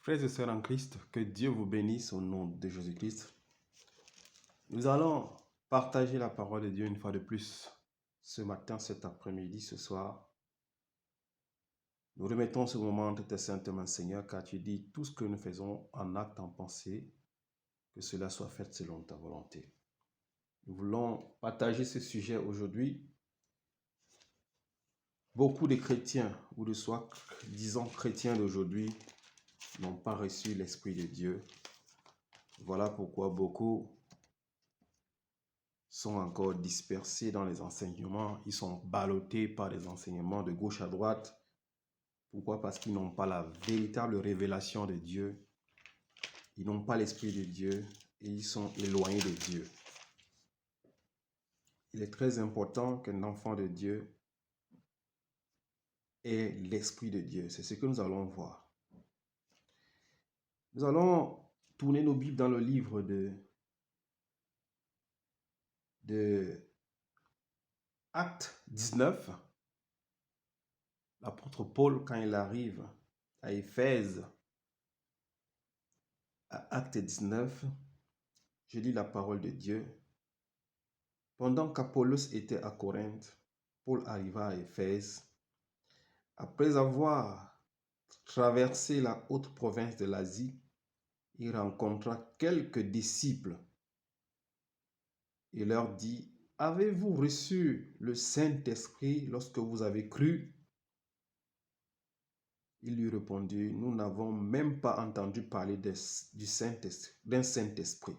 Frères et sœurs en Christ, que Dieu vous bénisse au nom de Jésus-Christ. Nous allons partager la parole de Dieu une fois de plus ce matin, cet après-midi, ce soir. Nous remettons ce moment entre tes saintes mains, Seigneur, car tu dis tout ce que nous faisons en acte, en pensée, que cela soit fait selon ta volonté. Nous voulons partager ce sujet aujourd'hui. Beaucoup de chrétiens, ou de soi, disons chrétiens d'aujourd'hui, n'ont pas reçu l'Esprit de Dieu. Voilà pourquoi beaucoup sont encore dispersés dans les enseignements. Ils sont ballottés par les enseignements de gauche à droite. Pourquoi? Parce qu'ils n'ont pas la véritable révélation de Dieu. Ils n'ont pas l'Esprit de Dieu et ils sont éloignés de Dieu. Il est très important qu'un enfant de Dieu ait l'Esprit de Dieu. C'est ce que nous allons voir. Nous allons tourner nos Bibles dans le livre de Actes 19. L'apôtre Paul, quand il arrive à Éphèse, à Actes 19, je lis la parole de Dieu. Pendant qu'Apollos était à Corinthe, Paul arriva à Éphèse. Après avoir traversé la haute province de l'Asie, il rencontra quelques disciples et leur dit: Avez-vous reçu le Saint-Esprit lorsque vous avez cru? Il lui répondit: Nous n'avons même pas entendu parler d'un Saint-Esprit.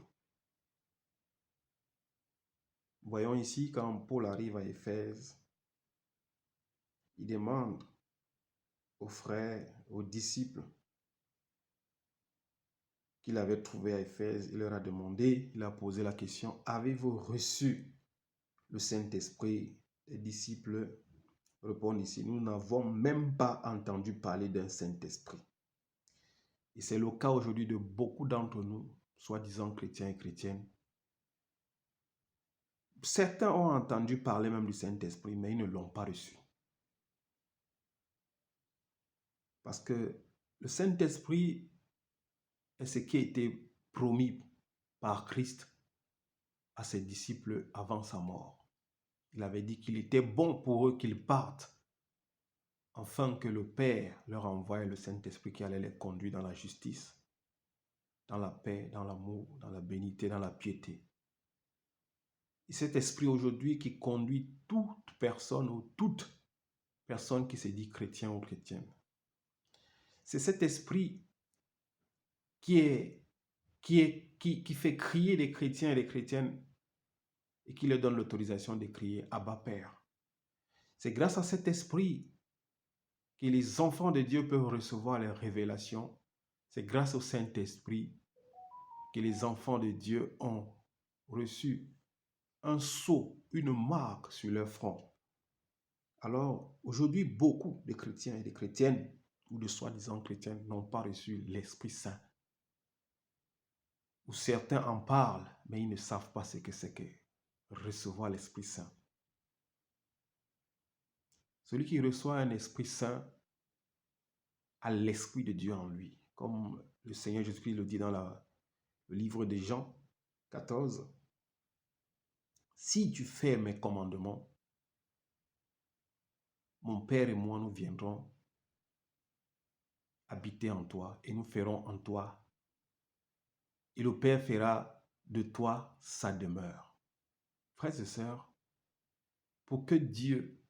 Voyons ici, quand Paul arrive à Éphèse, il demande aux frères, aux disciples qu'il avait trouvés à Éphèse. Il leur a demandé, il a posé la question: avez-vous reçu le Saint-Esprit? Les disciples répondent ici: nous n'avons même pas entendu parler d'un Saint-Esprit. Et c'est le cas aujourd'hui de beaucoup d'entre nous, soi-disant chrétiens et chrétiennes. Certains ont entendu parler même du Saint-Esprit, mais ils ne l'ont pas reçu. Parce que le Saint-Esprit est ce qui a été promis par Christ à ses disciples avant sa mort. Il avait dit qu'il était bon pour eux qu'ils partent, afin que le Père leur envoie le Saint-Esprit qui allait les conduire dans la justice, dans la paix, dans l'amour, dans la bénité, dans la piété. Et cet esprit aujourd'hui qui conduit toute personne ou toute personne qui se dit chrétien ou chrétienne. C'est cet esprit qui fait crier les chrétiens et les chrétiennes et qui leur donne l'autorisation de crier Abba Père. C'est grâce à cet esprit que les enfants de Dieu peuvent recevoir les révélations. C'est grâce au Saint-Esprit que les enfants de Dieu ont reçu un sceau, une marque sur leur front. Alors, aujourd'hui, beaucoup de chrétiens et de chrétiennes, ou de soi-disant chrétiens, n'ont pas reçu l'Esprit Saint. Ou certains en parlent, mais ils ne savent pas ce que c'est que recevoir l'Esprit Saint. Celui qui reçoit un Esprit Saint a l'Esprit de Dieu en lui. Comme le Seigneur Jésus-Christ le dit dans le livre de Jean 14. Si tu fais mes commandements, mon Père et moi, nous viendrons habiter en toi et nous ferons en toi. Et le Père fera de toi sa demeure. Frères et sœurs, pour que Dieu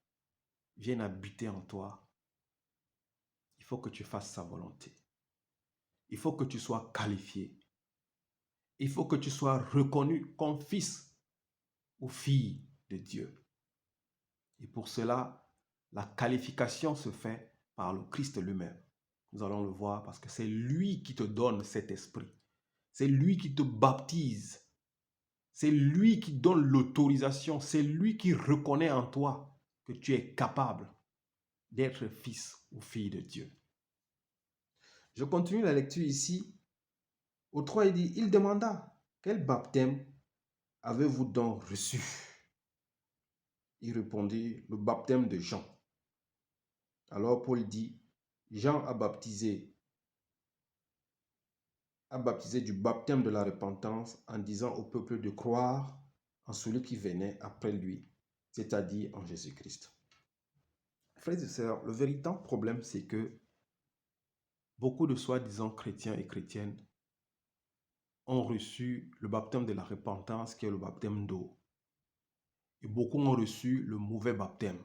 vienne habiter en toi, il faut que tu fasses sa volonté. Il faut que tu sois qualifié. Il faut que tu sois reconnu comme fils ou fille de Dieu. Et pour cela, la qualification se fait par le Christ lui-même. Nous allons le voir parce que c'est lui qui te donne cet esprit. C'est lui qui te baptise. C'est lui qui donne l'autorisation. C'est lui qui reconnaît en toi que tu es capable d'être fils ou fille de Dieu. Je continue la lecture ici. Au 3, il dit, il demanda, quel baptême avez-vous donc reçu? Il répondit, le baptême de Jean. Alors Paul dit, Jean a baptisé a baptisé du baptême de la repentance en disant au peuple de croire en celui qui venait après lui, c'est-à-dire en Jésus-Christ. Frères et sœurs, le véritable problème, c'est que beaucoup de soi-disant chrétiens et chrétiennes ont reçu le baptême de la repentance qui est le baptême d'eau. Et beaucoup ont reçu le mauvais baptême.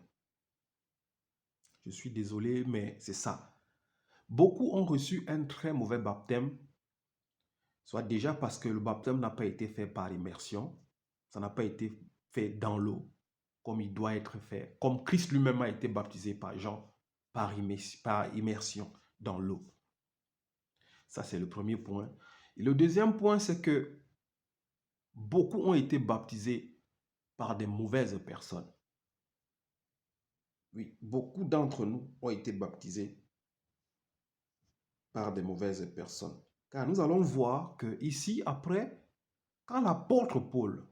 Je suis désolé, mais c'est ça. Beaucoup ont reçu un très mauvais baptême, soit déjà parce que le baptême n'a pas été fait par immersion, ça n'a pas été fait dans l'eau, comme il doit être fait, comme Christ lui-même a été baptisé par Jean, par immersion dans l'eau. Ça, c'est le premier point. Et le deuxième point, c'est que beaucoup ont été baptisés par des mauvaises personnes. Oui, beaucoup d'entre nous ont été baptisés par des mauvaises personnes. Car nous allons voir que ici, après, quand l'apôtre Paul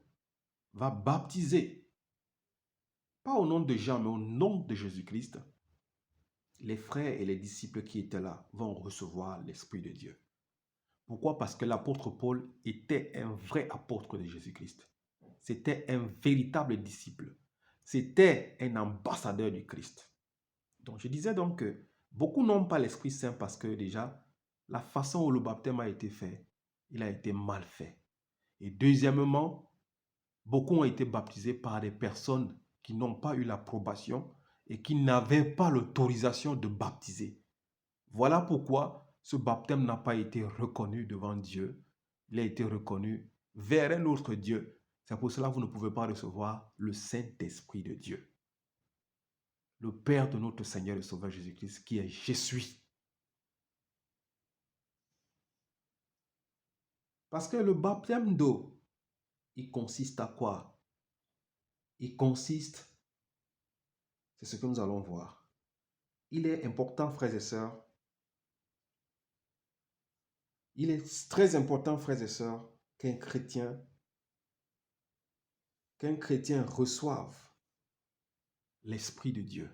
va baptiser, pas au nom de Jean, mais au nom de Jésus-Christ, les frères et les disciples qui étaient là vont recevoir l'Esprit de Dieu. Pourquoi? Parce que l'apôtre Paul était un vrai apôtre de Jésus-Christ. C'était un véritable disciple. C'était un ambassadeur du Christ. Donc, je disais donc que beaucoup n'ont pas l'Esprit Saint parce que déjà, la façon où le baptême a été fait, il a été mal fait. Et deuxièmement, beaucoup ont été baptisés par des personnes qui n'ont pas eu l'approbation et qui n'avaient pas l'autorisation de baptiser. Voilà pourquoi ce baptême n'a pas été reconnu devant Dieu. Il a été reconnu vers un autre Dieu. C'est pour cela que vous ne pouvez pas recevoir le Saint-Esprit de Dieu. Le Père de notre Seigneur et Sauveur Jésus-Christ, qui est Je suis. Parce que le baptême d'eau, il consiste à quoi? Il consiste, c'est ce que nous allons voir. Il est important, frères et sœurs, il est très important, frères et sœurs, qu'un chrétien reçoive l'Esprit de Dieu.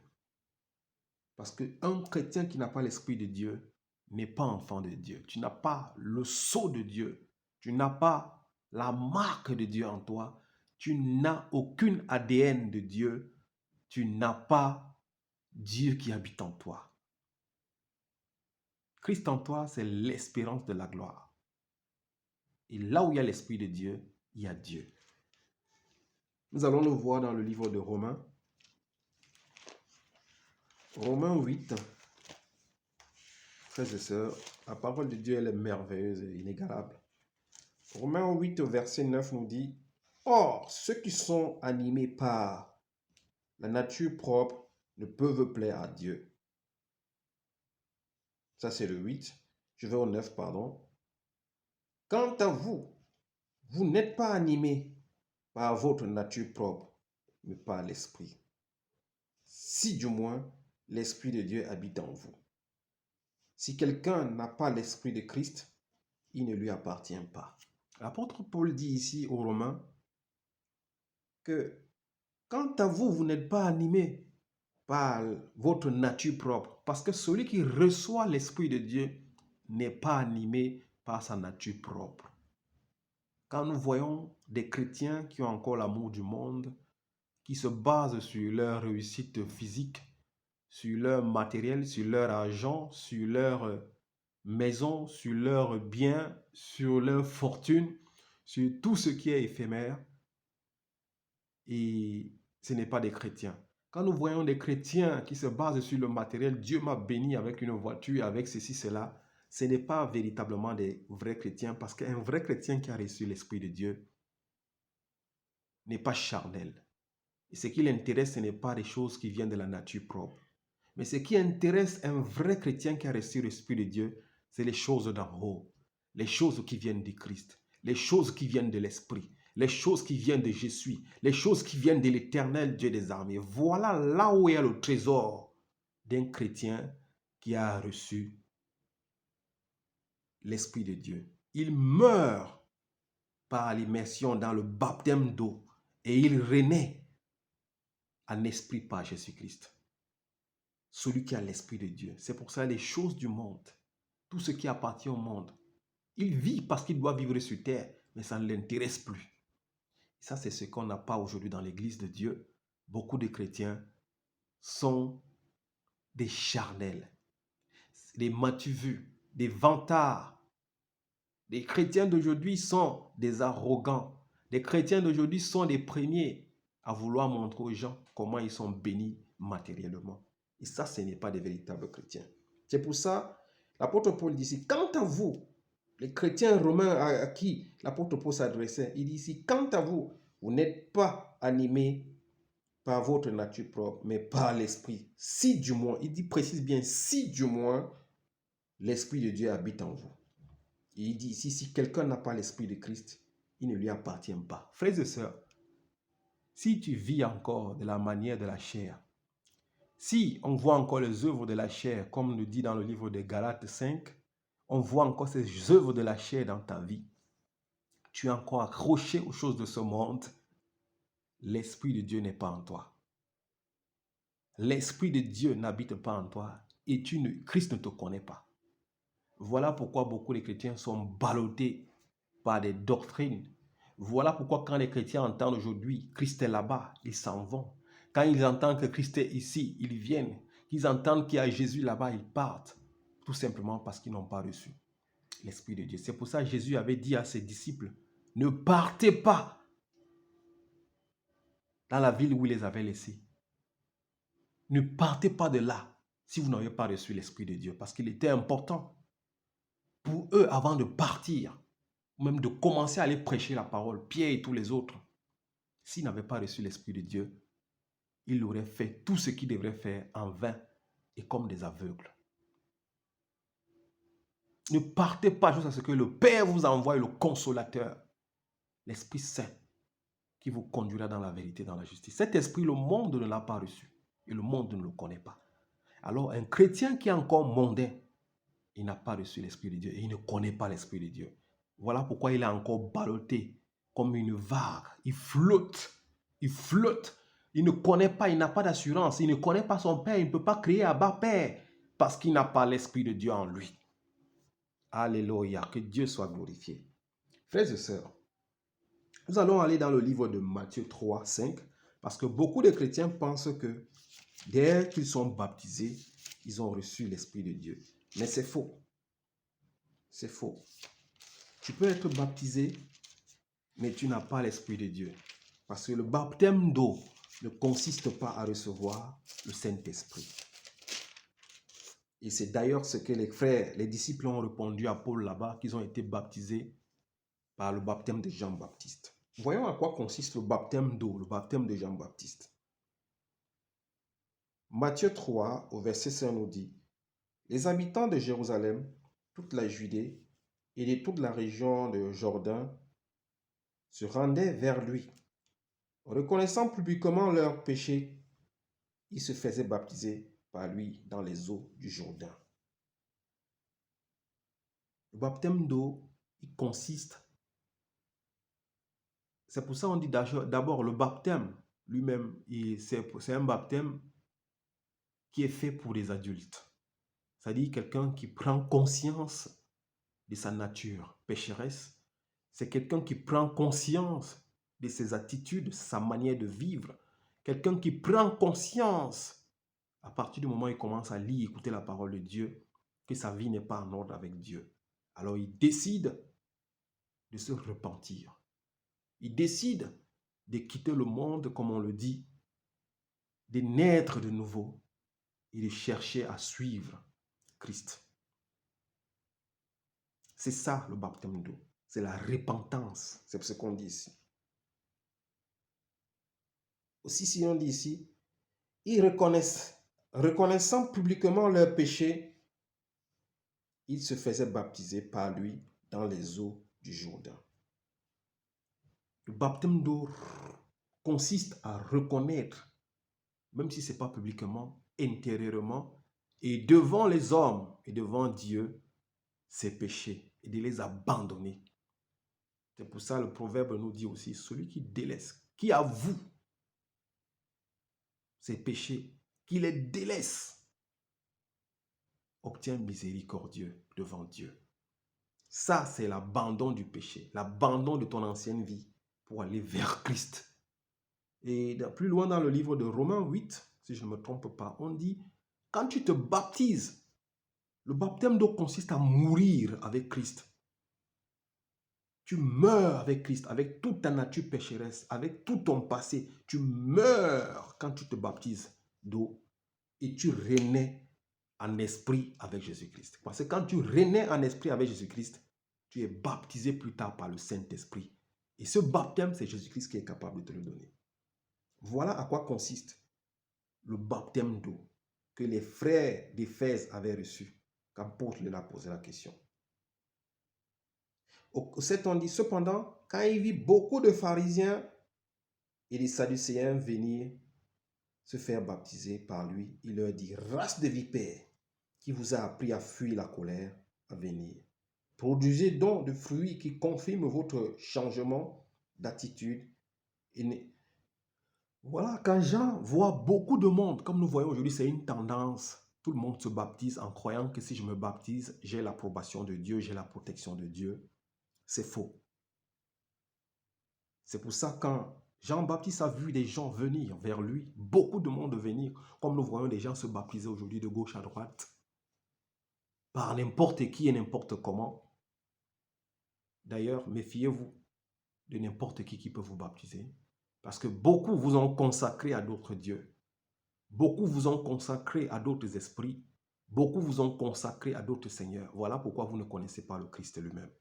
Parce qu'un chrétien qui n'a pas l'Esprit de Dieu n'est pas enfant de Dieu. Tu n'as pas le sceau de Dieu. Tu n'as pas la marque de Dieu en toi. Tu n'as aucune ADN de Dieu. Tu n'as pas Dieu qui habite en toi. Christ en toi, c'est l'espérance de la gloire. Et là où il y a l'Esprit de Dieu, il y a Dieu. Nous allons le voir dans le livre de Romains. Romains 8. Frères et sœurs, la parole de Dieu, elle est merveilleuse et inégalable. Romains 8, verset 9 nous dit, « Or, ceux qui sont animés par la nature propre ne peuvent plaire à Dieu. » Ça, c'est le 8. Je vais au 9, pardon. « Quant à vous, vous n'êtes pas animés par votre nature propre, mais par l'Esprit. Si du moins l'Esprit de Dieu habite en vous. Si quelqu'un n'a pas l'Esprit de Christ, il ne lui appartient pas. » L'apôtre Paul dit ici aux Romains que quant à vous, vous n'êtes pas animés par votre nature propre. Parce que celui qui reçoit l'Esprit de Dieu n'est pas animé par sa nature propre. Quand nous voyons des chrétiens qui ont encore l'amour du monde, qui se basent sur leur réussite physique, sur leur matériel, sur leur argent, sur leur maison, sur leurs biens, sur leur fortune, sur tout ce qui est éphémère, et ce n'est pas des chrétiens. Quand nous voyons des chrétiens qui se basent sur le matériel, Dieu m'a béni avec une voiture, avec ceci, cela, ce n'est pas véritablement des vrais chrétiens, parce qu'un vrai chrétien qui a reçu l'Esprit de Dieu n'est pas charnel. Et ce qui l'intéresse, ce n'est pas des choses qui viennent de la nature propre. Mais ce qui intéresse un vrai chrétien qui a reçu l'Esprit de Dieu, c'est les choses d'en haut, les choses qui viennent du Christ, les choses qui viennent de l'Esprit, les choses qui viennent de Je suis, les choses qui viennent de l'Éternel Dieu des armées. Voilà là où il y a le trésor d'un chrétien qui a reçu l'Esprit de Dieu. Il meurt par l'immersion dans le baptême d'eau et il renaît en esprit par Jésus-Christ. Celui qui a l'Esprit de Dieu. C'est pour ça les choses du monde, tout ce qui appartient au monde, Il vit parce qu'il doit vivre sur terre, mais ça ne l'intéresse plus. Ça, c'est ce qu'on n'a pas aujourd'hui dans l'Église de Dieu. Beaucoup de chrétiens sont des charnels, des m'as-tu-vu, des vantards. Les chrétiens d'aujourd'hui sont des arrogants. Les chrétiens d'aujourd'hui sont les premiers à vouloir montrer aux gens comment ils sont bénis matériellement. Et ça, ce n'est pas des véritables chrétiens. C'est pour ça, l'apôtre Paul dit ici, quant à vous, les chrétiens romains à qui l'apôtre Paul s'adressait, il dit ici, quant à vous, vous n'êtes pas animés par votre nature propre, mais par l'Esprit. Si du moins, il dit, précise bien, si du moins, l'Esprit de Dieu habite en vous. Et il dit ici, si quelqu'un n'a pas l'Esprit de Christ, il ne lui appartient pas. Frères et sœurs, si tu vis encore de la manière de la chair, si on voit encore les œuvres de la chair, comme le dit dans le livre de Galates 5, on voit encore ces œuvres de la chair dans ta vie, tu es encore accroché aux choses de ce monde, l'Esprit de Dieu n'est pas en toi. L'Esprit de Dieu n'habite pas en toi et Christ ne te connaît pas. Voilà pourquoi beaucoup de chrétiens sont ballottés par des doctrines. Voilà pourquoi quand les chrétiens entendent aujourd'hui Christ est là-bas, ils s'en vont. Quand ils entendent que Christ est ici, ils viennent. Qu'ils entendent qu'il y a Jésus là-bas, ils partent. Tout simplement parce qu'ils n'ont pas reçu l'Esprit de Dieu. C'est pour ça que Jésus avait dit à ses disciples, ne partez pas dans la ville où il les avait laissés. Ne partez pas de là si vous n'avez pas reçu l'Esprit de Dieu. Parce qu'il était important pour eux, avant de partir, même de commencer à aller prêcher la parole, Pierre et tous les autres, s'ils n'avaient pas reçu l'Esprit de Dieu, ils auraient fait tout ce qu'ils devraient faire en vain et comme des aveugles. Ne partez pas jusqu'à ce que le Père vous envoie le consolateur, l'Esprit Saint, qui vous conduira dans la vérité, dans la justice. Cet esprit, le monde ne l'a pas reçu et le monde ne le connaît pas. Alors, un chrétien qui est encore mondain, il n'a pas reçu l'Esprit de Dieu et il ne connaît pas l'Esprit de Dieu. Voilà pourquoi il est encore ballotté comme une vague. Il flotte. Il flotte. Il ne connaît pas, il n'a pas d'assurance. Il ne connaît pas son Père. Il ne peut pas crier à bas Père parce qu'il n'a pas l'Esprit de Dieu en lui. Alléluia. Que Dieu soit glorifié. Frères et sœurs, nous allons aller dans le livre de Matthieu 3, 5 parce que beaucoup de chrétiens pensent que dès qu'ils sont baptisés, ils ont reçu l'Esprit de Dieu. Mais c'est faux. C'est faux. Tu peux être baptisé, mais tu n'as pas l'Esprit de Dieu. Parce que le baptême d'eau ne consiste pas à recevoir le Saint-Esprit. Et c'est d'ailleurs ce que les frères, les disciples ont répondu à Paul là-bas, qu'ils ont été baptisés par le baptême de Jean-Baptiste. Voyons à quoi consiste le baptême d'eau, le baptême de Jean-Baptiste. Matthieu 3, au verset 5 nous dit, « Les habitants de Jérusalem, toute la Judée et de toute la région de Jourdain se rendaient vers lui. Reconnaissant publiquement leurs péchés, ils se faisaient baptiser par lui dans les eaux du Jourdain. » Le baptême d'eau, il consiste, c'est pour ça qu'on dit d'abord le baptême lui-même, c'est un baptême qui est fait pour les adultes. C'est-à-dire quelqu'un qui prend conscience de sa nature pécheresse. C'est quelqu'un qui prend conscience de ses attitudes, sa manière de vivre. Quelqu'un qui prend conscience, à partir du moment où il commence à lire, écouter la parole de Dieu, que sa vie n'est pas en ordre avec Dieu. Alors il décide de se repentir. Il décide de quitter le monde, comme on le dit, de naître de nouveau et de chercher à suivre Christ. C'est ça le baptême d'eau. C'est la repentance. C'est ce qu'on dit ici. Aussi, si on dit ici, ils reconnaissant publiquement leurs péchés, ils se faisaient baptiser par lui dans les eaux du Jourdain. Le baptême d'eau consiste à reconnaître, même si ce n'est pas publiquement, intérieurement, et devant les hommes et devant Dieu, ses péchés et de les abandonner. C'est pour ça le proverbe nous dit aussi, celui qui délaisse, qui avoue ses péchés, qui les délaisse, obtient miséricordieux devant Dieu. Ça, c'est l'abandon du péché, l'abandon de ton ancienne vie pour aller vers Christ. Et plus loin dans le livre de Romains 8, si je ne me trompe pas, on dit, quand tu te baptises, le baptême d'eau consiste à mourir avec Christ. Tu meurs avec Christ, avec toute ta nature pécheresse, avec tout ton passé. Tu meurs quand tu te baptises d'eau et tu renais en esprit avec Jésus-Christ. Parce que quand tu renais en esprit avec Jésus-Christ, tu es baptisé plus tard par le Saint-Esprit. Et ce baptême, c'est Jésus-Christ qui est capable de te le donner. Voilà à quoi consiste le baptême d'eau que les frères d'Éphèse avaient reçu quand Paul leur a posé la question. Au 7, on dit, cependant, quand il vit beaucoup de pharisiens et des sadducéens venir se faire baptiser par lui, il leur dit, race de vipères, qui vous a appris à fuir la colère à venir. Produisez donc de fruits qui confirment votre changement d'attitude. Voilà, quand Jean voit beaucoup de monde, comme nous voyons aujourd'hui, c'est une tendance. Tout le monde se baptise en croyant que si je me baptise, j'ai l'approbation de Dieu, j'ai la protection de Dieu. C'est faux. C'est pour ça quand Jean-Baptiste a vu des gens venir vers lui, beaucoup de monde venir, comme nous voyons des gens se baptiser aujourd'hui de gauche à droite, par n'importe qui et n'importe comment. D'ailleurs, méfiez-vous de n'importe qui peut vous baptiser, parce que beaucoup vous ont consacré à d'autres dieux, beaucoup vous ont consacré à d'autres esprits, beaucoup vous ont consacré à d'autres seigneurs. Voilà pourquoi vous ne connaissez pas le Christ lui-même.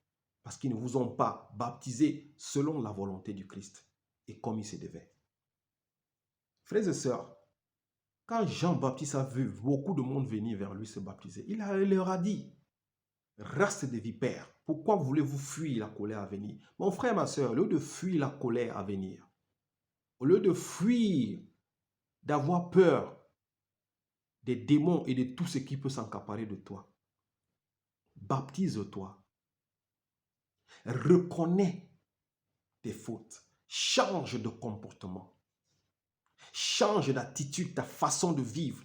Parce qu'ils ne vous ont pas baptisé selon la volonté du Christ et comme il se devait. Frères et sœurs, quand Jean-Baptiste a vu beaucoup de monde venir vers lui se baptiser, il leur a dit, race de vipères, pourquoi voulez-vous fuir la colère à venir? Mon frère, ma sœur, au lieu de fuir la colère à venir, au lieu de fuir, d'avoir peur des démons et de tout ce qui peut s'accaparer de toi, baptise-toi. Reconnais tes fautes. Change de comportement. Change d'attitude, ta façon de vivre.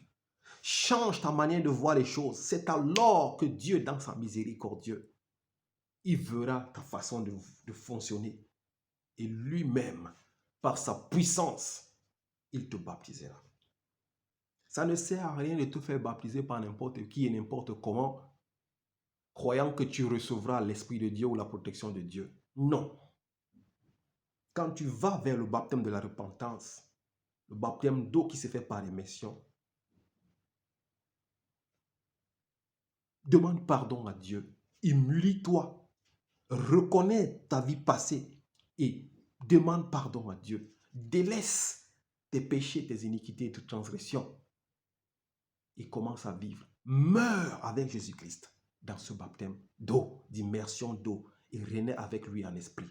Change ta manière de voir les choses. C'est alors que Dieu, dans sa miséricorde, il verra ta façon de fonctionner. Et lui-même, par sa puissance, il te baptisera. Ça ne sert à rien de te faire baptiser par n'importe qui et n'importe comment, croyant que tu recevras l'Esprit de Dieu ou la protection de Dieu. Non. Quand tu vas vers le baptême de la repentance, le baptême d'eau qui se fait par immersion, demande pardon à Dieu, humilie-toi, reconnais ta vie passée et demande pardon à Dieu. Délaisse tes péchés, tes iniquités et tes transgressions et commence à vivre. Meurs avec Jésus-Christ dans ce baptême d'eau, d'immersion d'eau et renais avec lui en esprit.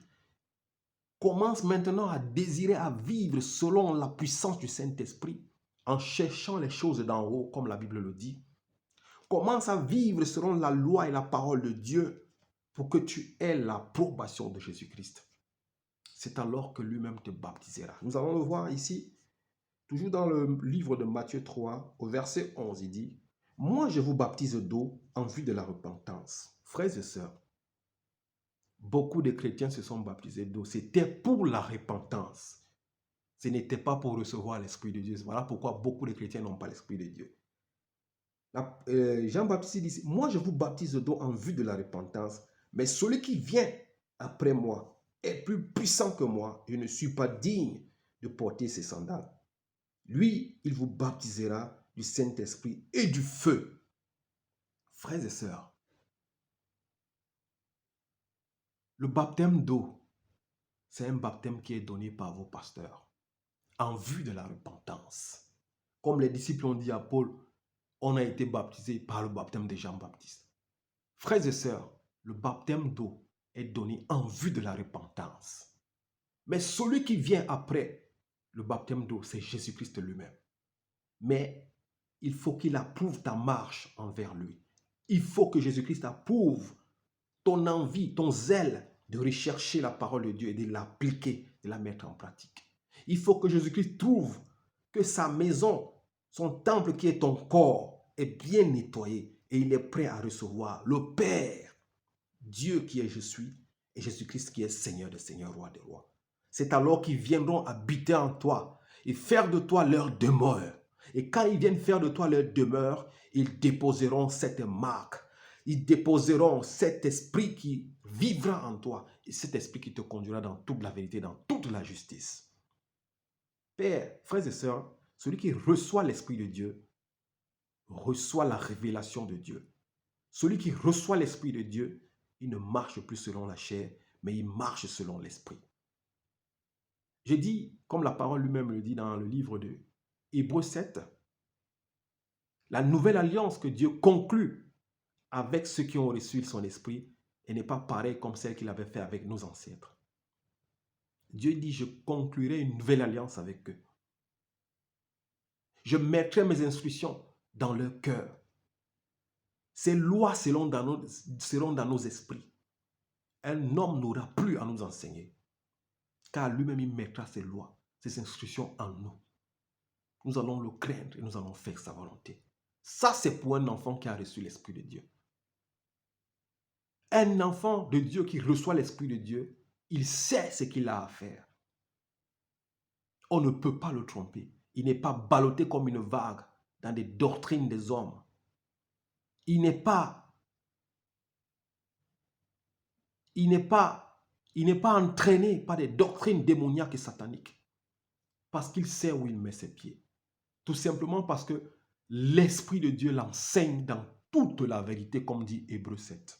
Commence maintenant à désirer à vivre selon la puissance du Saint-Esprit en cherchant les choses d'en haut comme la Bible le dit. Commence à vivre selon la loi et la parole de Dieu pour que tu aies l'approbation de Jésus-Christ. C'est alors que lui-même te baptisera. Nous allons le voir ici, toujours dans le livre de Matthieu 3, au verset 11, il dit, « Moi, je vous baptise d'eau en vue de la repentance. » Frères et sœurs, beaucoup de chrétiens se sont baptisés d'eau. C'était pour la repentance. Ce n'était pas pour recevoir l'Esprit de Dieu. Voilà pourquoi beaucoup de chrétiens n'ont pas l'Esprit de Dieu. Jean-Baptiste dit, moi je vous baptise d'eau en vue de la repentance, mais celui qui vient après moi est plus puissant que moi. Je ne suis pas digne de porter ses sandales. Lui, il vous baptisera du Saint-Esprit et du feu. Frères et sœurs, le baptême d'eau, c'est un baptême qui est donné par vos pasteurs en vue de la repentance. Comme les disciples ont dit à Paul, on a été baptisé par le baptême de Jean-Baptiste. Frères et sœurs, le baptême d'eau est donné en vue de la repentance. Mais celui qui vient après le baptême d'eau, c'est Jésus-Christ lui-même. Mais il faut qu'il approuve ta marche envers lui. Il faut que Jésus-Christ approuve ton envie, ton zèle de rechercher la parole de Dieu et de l'appliquer, de la mettre en pratique. Il faut que Jésus-Christ trouve que sa maison, son temple qui est ton corps, est bien nettoyé et il est prêt à recevoir le Père Dieu qui est je suis et Jésus-Christ qui est Seigneur des seigneurs, roi des rois. C'est alors qu'ils viendront habiter en toi et faire de toi leur demeure. Et quand ils viennent faire de toi leur demeure, ils déposeront cette marque. Ils déposeront cet esprit qui vivra en toi et cet esprit qui te conduira dans toute la vérité, dans toute la justice. Père, frères et sœurs, celui qui reçoit l'Esprit de Dieu reçoit la révélation de Dieu. Celui qui reçoit l'Esprit de Dieu, il ne marche plus selon la chair, mais il marche selon l'Esprit. J'ai dit, comme la parole lui-même le dit dans le livre de Hébreux 7, la nouvelle alliance que Dieu conclut avec ceux qui ont reçu son Esprit, elle n'est pas pareille comme celle qu'il avait fait avec nos ancêtres. Dieu dit, je conclurai une nouvelle alliance avec eux. Je mettrai mes instructions dans leur cœur. Ces lois seront dans nos esprits. Un homme n'aura plus à nous enseigner, car lui-même il mettra ses lois, ses instructions en nous. Nous allons le craindre et nous allons faire sa volonté. Ça, c'est pour un enfant qui a reçu l'Esprit de Dieu. Un enfant de Dieu qui reçoit l'Esprit de Dieu, il sait ce qu'il a à faire. On ne peut pas le tromper. Il n'est pas ballotté comme une vague dans des doctrines des hommes. Il n'est pas entraîné par des doctrines démoniaques et sataniques. Parce qu'il sait où il met ses pieds. Tout simplement parce que l'Esprit de Dieu l'enseigne dans toute la vérité, comme dit Hébreux 7.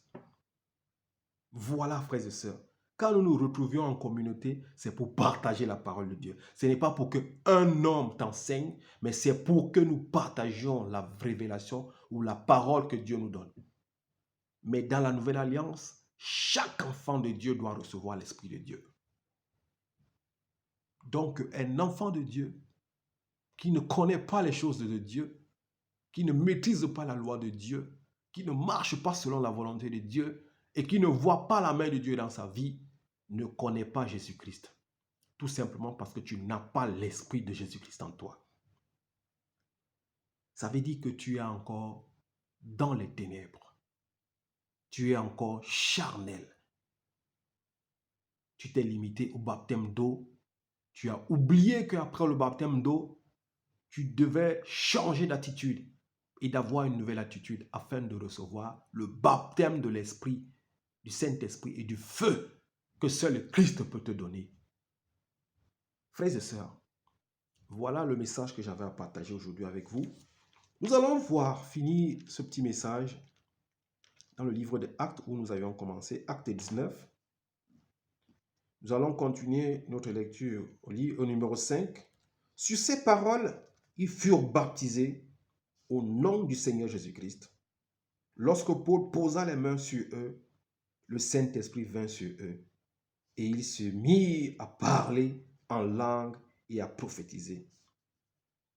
Voilà, frères et sœurs. Quand nous nous retrouvions en communauté, c'est pour partager la parole de Dieu. Ce n'est pas pour qu'un homme t'enseigne, mais c'est pour que nous partagions la révélation ou la parole que Dieu nous donne. Mais dans la nouvelle alliance, chaque enfant de Dieu doit recevoir l'Esprit de Dieu. Donc, un enfant de Dieu qui ne connaît pas les choses de Dieu, qui ne maîtrise pas la loi de Dieu, qui ne marche pas selon la volonté de Dieu et qui ne voit pas la main de Dieu dans sa vie, ne connaît pas Jésus-Christ. Tout simplement parce que tu n'as pas l'Esprit de Jésus-Christ en toi. Ça veut dire que tu es encore dans les ténèbres. Tu es encore charnel. Tu t'es limité au baptême d'eau. Tu as oublié qu'après le baptême d'eau, tu devais changer d'attitude et d'avoir une nouvelle attitude afin de recevoir le baptême de l'Esprit, du Saint-Esprit et du feu que seul Christ peut te donner. Frères et sœurs, voilà le message que j'avais à partager aujourd'hui avec vous. Nous allons voir finir ce petit message dans le livre des Actes où nous avions commencé, Acte 19. Nous allons continuer notre lecture au numéro 5. Sur ces paroles, ils furent baptisés au nom du Seigneur Jésus-Christ. Lorsque Paul posa les mains sur eux, le Saint-Esprit vint sur eux et ils se mirent à parler en langue et à prophétiser.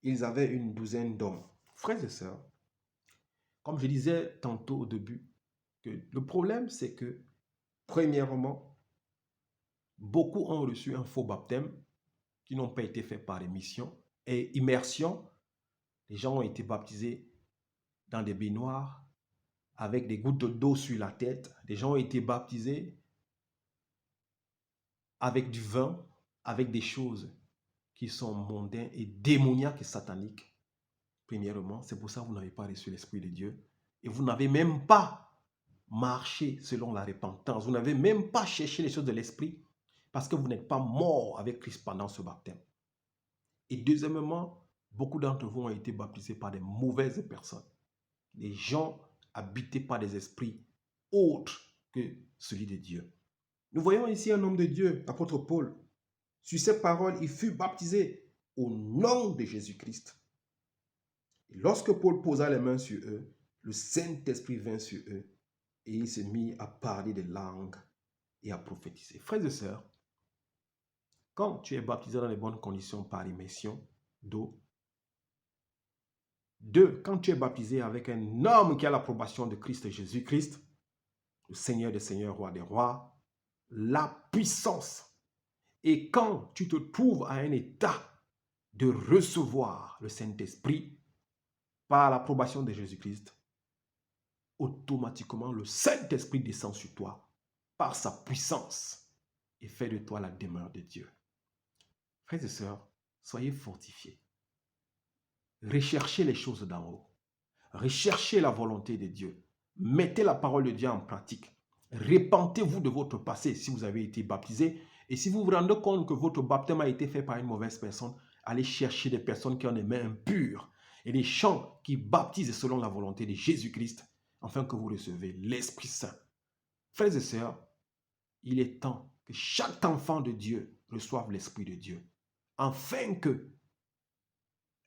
Ils avaient une douzaine d'hommes. Frères et sœurs, comme je disais tantôt au début, que le problème c'est que, premièrement, beaucoup ont reçu un faux baptême qui n'ont pas été faits par émission et immersion. Les gens ont été baptisés dans des baignoires avec des gouttes d'eau sur la tête. Les gens ont été baptisés avec du vin, avec des choses qui sont mondaines et démoniaques et sataniques. Premièrement, c'est pour ça que vous n'avez pas reçu l'Esprit de Dieu. Et vous n'avez même pas marché selon la repentance. Vous n'avez même pas cherché les choses de l'Esprit parce que vous n'êtes pas mort avec Christ pendant ce baptême. Et deuxièmement, beaucoup d'entre vous ont été baptisés par des mauvaises personnes. Des gens habités par des esprits autres que celui de Dieu. Nous voyons ici un homme de Dieu, l'apôtre Paul. Sur ces paroles, il fut baptisé au nom de Jésus-Christ. Et lorsque Paul posa les mains sur eux, le Saint-Esprit vint sur eux et il se mit à parler des langues et à prophétiser. Frères et sœurs, quand tu es baptisé dans les bonnes conditions par immersion d'eau, deux, quand tu es baptisé avec un homme qui a l'approbation de Christ Jésus-Christ, le Seigneur des seigneurs, roi des rois, la puissance. Et quand tu te trouves à un état de recevoir le Saint-Esprit par l'approbation de Jésus-Christ, automatiquement, le Saint-Esprit descend sur toi par sa puissance et fait de toi la demeure de Dieu. Frères et sœurs, soyez fortifiés. Recherchez les choses d'en haut. Recherchez la volonté de Dieu. Mettez la parole de Dieu en pratique. Repentez-vous de votre passé si vous avez été baptisé. Et si vous vous rendez compte que votre baptême a été fait par une mauvaise personne, allez chercher des personnes qui ont des mains impures et des chants qui baptisent selon la volonté de Jésus-Christ, afin que vous recevez l'Esprit Saint. Frères et sœurs, il est temps que chaque enfant de Dieu reçoive l'Esprit de Dieu, afin que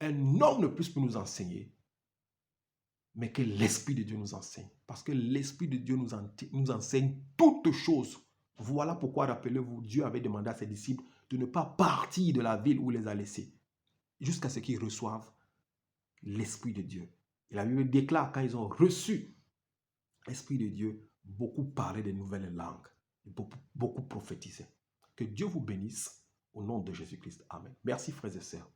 un homme ne puisse plus nous enseigner, mais que l'Esprit de Dieu nous enseigne. Parce que l'Esprit de Dieu nous enseigne toutes choses. Voilà pourquoi, rappelez-vous, Dieu avait demandé à ses disciples de ne pas partir de la ville où il les a laissés, jusqu'à ce qu'ils reçoivent l'Esprit de Dieu. Et la Bible déclare, quand ils ont reçu l'Esprit de Dieu, beaucoup parlaient de nouvelles langues, beaucoup prophétisaient. Que Dieu vous bénisse au nom de Jésus-Christ. Amen. Merci, frères et sœurs.